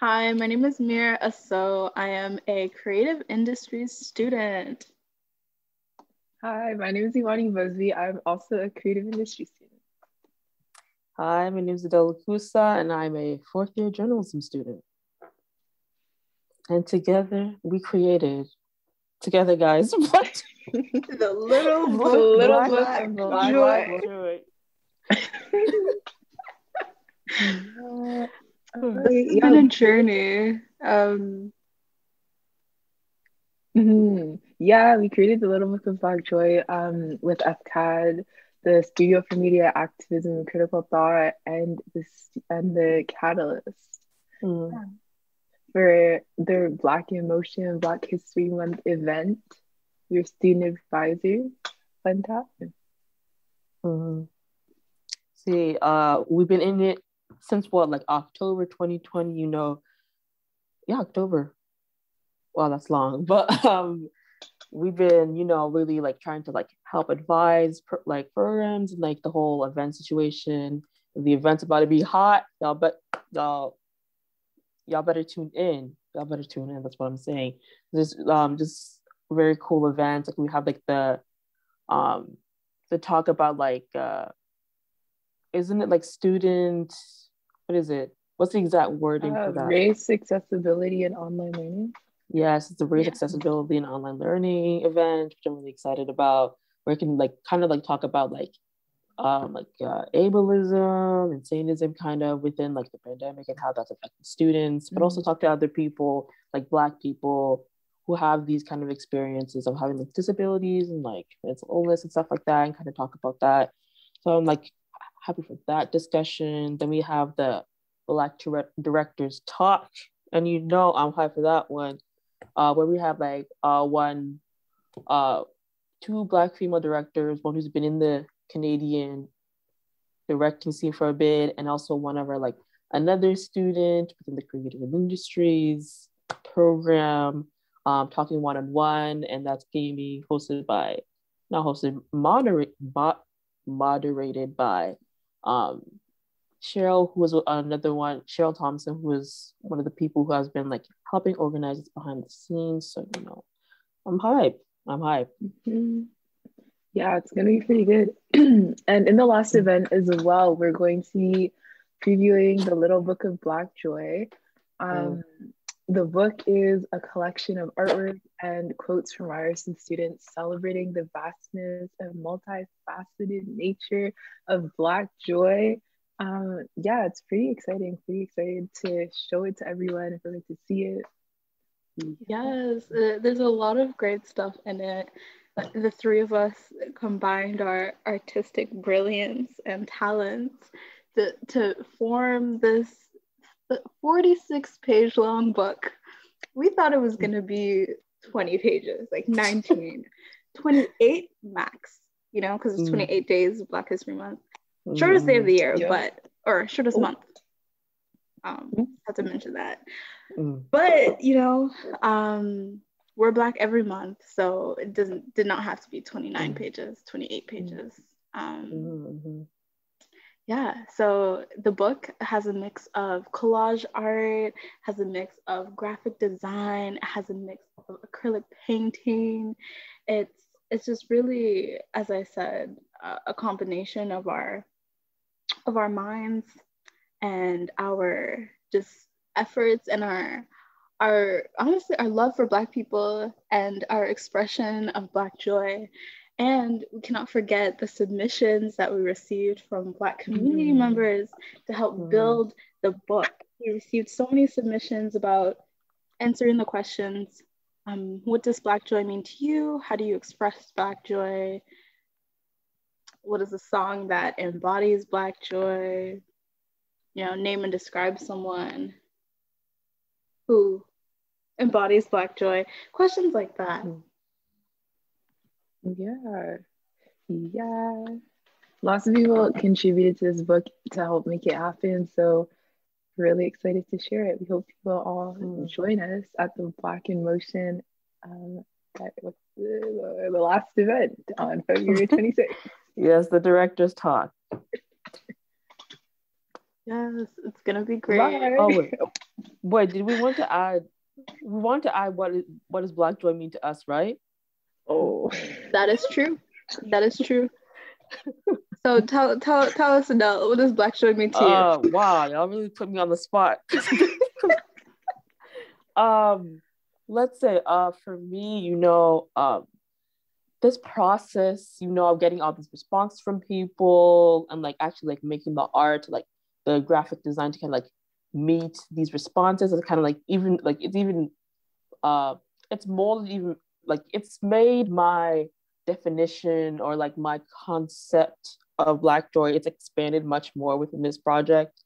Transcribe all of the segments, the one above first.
Hi, my name is Mir Asso. I am a creative industries student. Hi, my name is Imani Busby. I'm also a creative industry student. Hi, my name is Adela Kusa, and I'm a fourth-year journalism student. And together, we created, together, guys, what? The Little Book Black of Joy. Joy. It's been a journey. Yeah, we created the Little Book of Black Joy with FCAD, the Studio for Media Activism and Critical Thought, and the Catalyst for their Black Emotion Black History Month event. Your student advisor, fantastic. See, we've been in it since what, like October 2020, yeah, October. Well, that's long, but we've been, really like trying to like help advise programs and like the whole event situation. The event's about to be hot. Y'all better tune in. Y'all better tune in. That's what I'm saying. There's just very cool events. Like we have like the talk about like isn't it like student, what is it? What's the exact wording for that? Race, accessibility, and online learning. Yes, it's a race accessibility and online learning event, which I'm really excited about. Where I can like kind of like talk about ableism and Satanism kind of within like the pandemic and how that's affecting students, but also talk to other people, like Black people who have these kind of experiences of having like disabilities and like mental illness and stuff like that, and kind of talk about that. So I'm like happy for that discussion. Then we have the Black Directors Talk, and I'm hyped for that one, where we have like two Black female directors, one who's been in the Canadian directing scene for a bit, and also one of our another student within the creative industries program, talking one-on-one, and that's going to be moderated by Cheryl, who was another one, Cheryl Thompson, who was one of the people who has been like helping organize this behind the scenes. So, I'm hyped. Yeah, it's going to be pretty good. And in the last event as well, we're going to be previewing the Little Book of Black Joy. The book is a collection of artwork and quotes from Ryerson students celebrating the vastness and multifaceted nature of Black joy. Yeah, it's pretty exciting. Pretty excited to show it to everyone and for them to see it. Yes, there's a lot of great stuff in it. The three of us combined our artistic brilliance and talents to form this 46-page long book. We thought it was going to be 20 pages, like 19, 28 max, because it's 28 days of Black History Month. Shortest day of the year, or shortest month. Have to mention that. But, we're Black every month, so it did not have to be 29 pages, 28 pages. Yeah, so the book has a mix of collage art, has a mix of graphic design, has a mix of acrylic painting. It's just really, as I said, a combination of our minds and our just efforts and our honestly our love for Black people and our expression of Black joy. And we cannot forget the submissions that we received from Black community members to help build the book. We received so many submissions about answering the questions. What does Black joy mean to you? How do you express Black joy? What is a song that embodies Black joy? Name and describe someone who embodies Black joy. Questions like that. Yeah. Lots of people contributed to this book to help make it happen. So really excited to share it. We hope people all join us at the Black in Motion the last event on February 26th. Yes, the Directors Talk. Yes, it's gonna be great. Bye. Oh, wait. Wait, did we want to add? We want to add what does Black Joy mean to us, right? Oh, That is true. That is true. So tell us, Adele, what does Black Joy mean to you? Wow, y'all really put me on the spot. Let's say, for me, this process, of getting all these responses from people and like actually like making the art, like the graphic design to kind of like meet these responses, is kind of like even like it's even it's more than even like it's made my definition or like my concept of Black Joy. It's expanded much more within this project,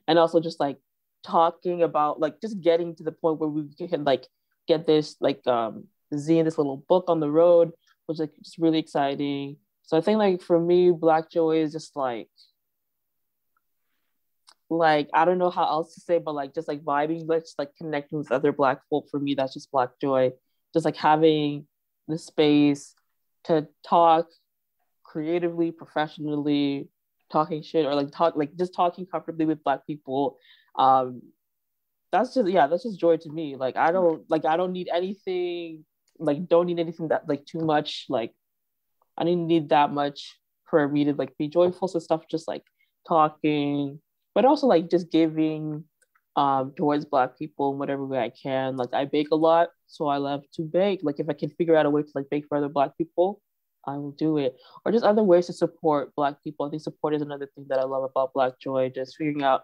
and also just like talking about like just getting to the point where we can like get this like zine, this little book on the road, was like just really exciting. So I think like for me, Black Joy is just like I don't know how else to say, but like just like vibing, like just like connecting with other Black folk. For me, that's just Black Joy. Just like having the space to talk creatively, professionally, talking shit or just talking comfortably with Black people. That's just joy to me. Like I don't need anything, like don't need anything that like too much, like I didn't need that much for me to like be joyful. So stuff just like talking, but also like just giving towards Black people in whatever way I can. Like I bake a lot, so I love to bake. Like if I can figure out a way to like bake for other Black people, I will do it. Or just other ways to support Black people. I think support is another thing that I love about Black Joy. Just figuring out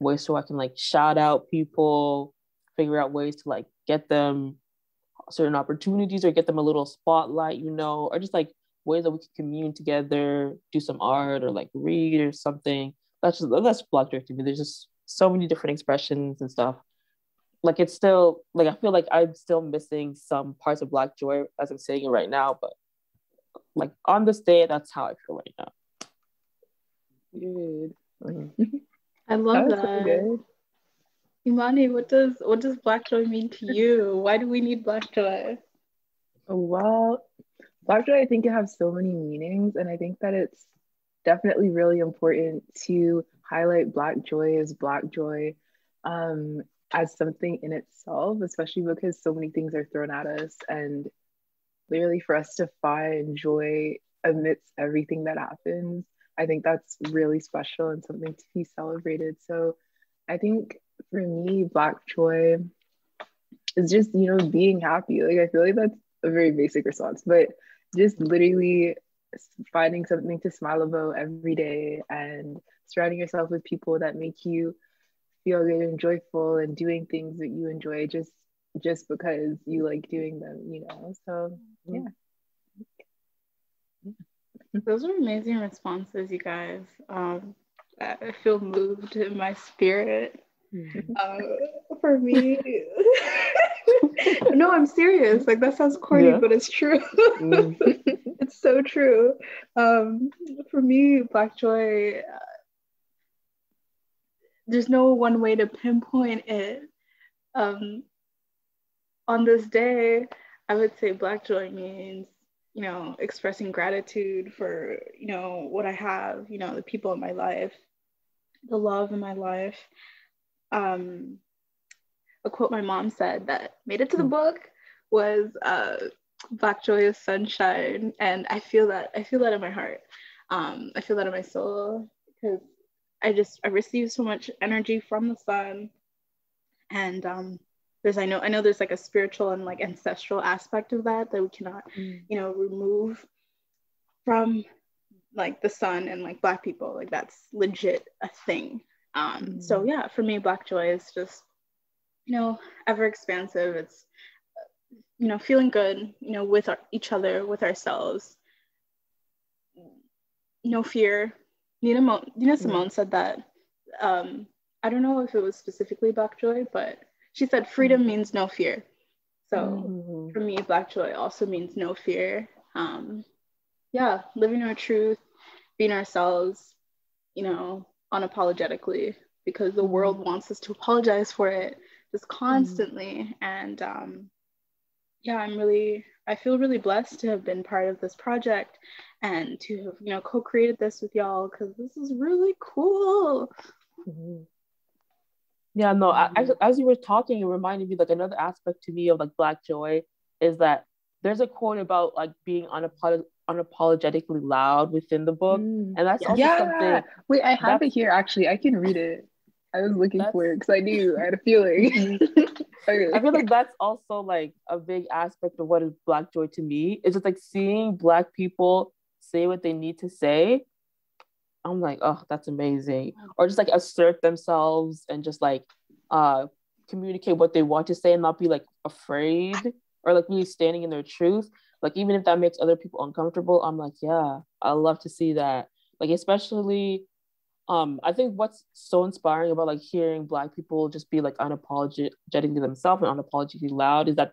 ways so I can like shout out people, figure out ways to like get them certain opportunities or get them a little spotlight, or just like ways that we can commune together, do some art or like read or something. That's Black Joy to me. There's just so many different expressions and stuff. Like it's still like I feel like I'm still missing some parts of Black Joy as I'm saying it right now, but like on this day, that's how I feel right now. good. I love that. So good. Imani, what does Black Joy mean to you? Why do we need Black Joy? Well, Black Joy, I think it has so many meanings, and I think that it's definitely really important to highlight Black Joy as Black Joy as something in itself, especially because so many things are thrown at us, and literally for us to find joy amidst everything that happens, I think that's really special and something to be celebrated. So I think for me, Black Joy is just, being happy. Like, I feel like that's a very basic response, but just literally finding something to smile about every day and surrounding yourself with people that make you feel good and joyful and doing things that you enjoy just because you like doing them. So, yeah. Those are amazing responses, you guys. I feel moved in my spirit. For me, no, I'm serious. Like that sounds corny, but it's true. It's so true. For me, Black Joy, there's no one way to pinpoint it. On this day, I would say Black Joy means, expressing gratitude for, what I have, the people in my life, the love in my life. A quote my mom said that made it to the book was Black Joy is sunshine, and I feel that in my heart. I feel that in my soul because I receive so much energy from the sun, and I know there's like a spiritual and like ancestral aspect of that we cannot remove from like the sun and like Black people. Like that's legit a thing. So yeah, for me, Black Joy is just ever expansive. It's feeling good with each other, with ourselves. No fear. Nina Simone said that. I don't know if it was specifically Black Joy, but she said freedom means no fear. So for me, Black Joy also means no fear. Yeah, living our truth, being ourselves, unapologetically, because the world wants us to apologize for it just constantly. And yeah, I feel really blessed to have been part of this project and to have, co-created this with y'all, because this is really cool. Yeah, no, as you were talking, it reminded me like another aspect to me of like Black joy is that there's a quote about like being unapologetically loud within the book. And that's also Yeah. something Wait, I have it that's here actually. I can read it. I was looking that's for it because I knew I had a feeling. Okay. I feel like that's also like a big aspect of what is Black joy to me. It's just like seeing Black people say what they need to say. I'm like, oh, that's amazing. Or just like assert themselves and just like uh communicate what they want to say and not be like afraid or like really standing in their truth. Like even if that makes other people uncomfortable, I'm like, yeah, I love to see that. Like especially I think what's so inspiring about like hearing Black people just be like unapologetic to themselves and unapologetically loud is that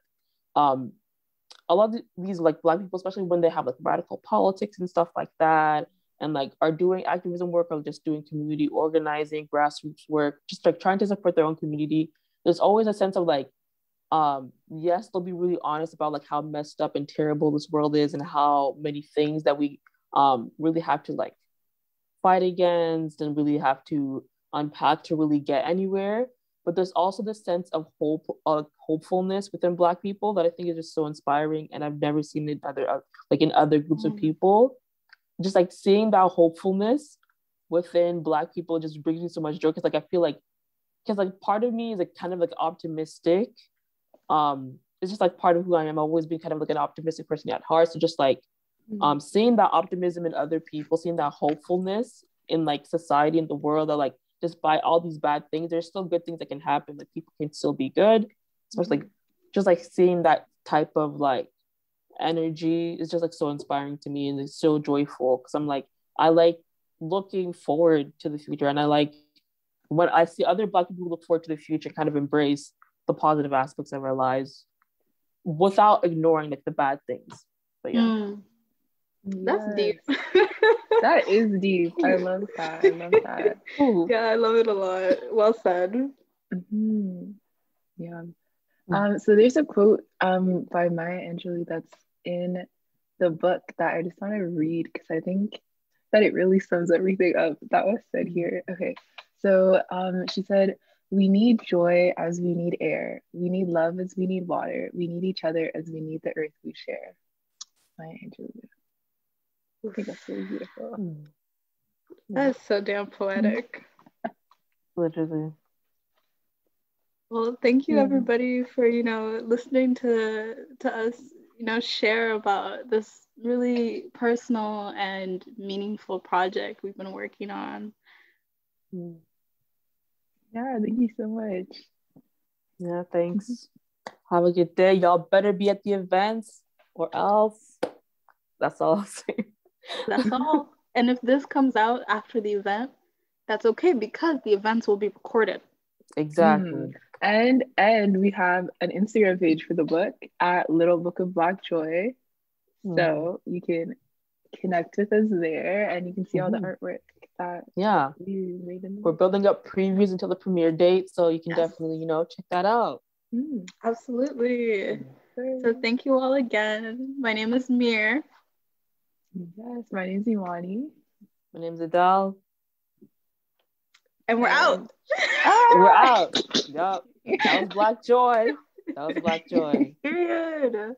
um a lot of these like Black people, especially when they have like radical politics and stuff like that, and like are doing activism work or just doing community organizing, grassroots work, just like trying to support their own community. There's always a sense of like, yes, they'll be really honest about like how messed up and terrible this world is and how many things that we really have to like fight against and really have to unpack to really get anywhere. But there's also this sense of hopefulness within Black people that I think is just so inspiring, and I've never seen it other like in other groups of people. Just like seeing that hopefulness within Black people just brings me so much joy because like I feel like because like part of me is like kind of like optimistic. It's just like part of who I am. I've always been kind of like an optimistic person at heart. So just like seeing that optimism in other people, seeing that hopefulness in like society and the world that like despite all these bad things, there's still good things that can happen. Like people can still be good. Especially like just like seeing that type of like energy is just like so inspiring to me and it's so joyful because I'm like I like looking forward to the future and I like when I see other Black people who look forward to the future kind of embrace the positive aspects of our lives without ignoring like the bad things. But yeah. That's deep. That is deep. I love that. I love that. Ooh. Yeah, I love it a lot. Well said. Yeah. So there's a quote by Maya Angelou that's in the book that I just want to read because I think that it really sums everything up that was said here. Okay. So she said, "We need joy as we need air. We need love as we need water. We need each other as we need the earth we share." Maya Angelou. I think that's really beautiful. That's so damn poetic. Literally. Well, thank you everybody for, listening to us, share about this really personal and meaningful project we've been working on. Yeah, thank you so much. Yeah, thanks. Have a good day. Y'all better be at the events or else. That's all I'll say. That's all. And if this comes out after the event, that's okay because the events will be recorded. Exactly. And we have an Instagram page for the book at Little Book of Black Joy. So you can connect with us there and you can see all the artwork that we made in the We're building up previews until the premiere date, so you can definitely, check that out. Absolutely. So thank you all again. My name is Mir. Yes, my name's Imani. My name's Adele. And we're out. We're out. Yup. That was Black Joy. That was Black Joy. Period.